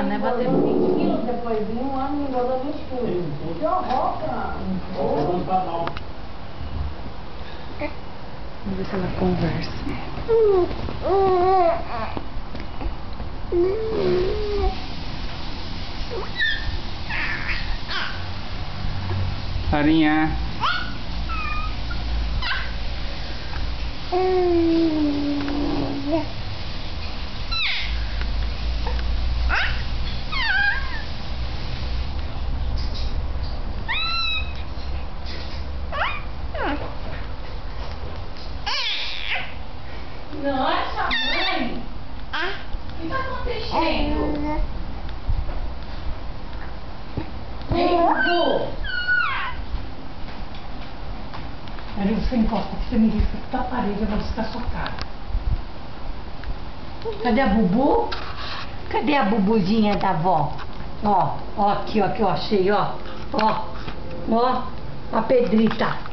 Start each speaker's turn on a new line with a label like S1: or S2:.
S1: né? Bater
S2: 20 quilos, depois de um ano engordou 20 quilos. Que horror, cara.
S1: Vamos ver se ela conversa.
S3: Farinha.
S2: Nossa, mãe! O que tá acontecendo? Ei, Bubu!
S4: Aí você encosta, que você me risca a parede, eu vou riscar a sua cara. Cadê a Bubu? Cadê a Bubuzinha da avó? Ó, ó, aqui, ó, que eu achei, ó. Ó, ó, a Pedrita.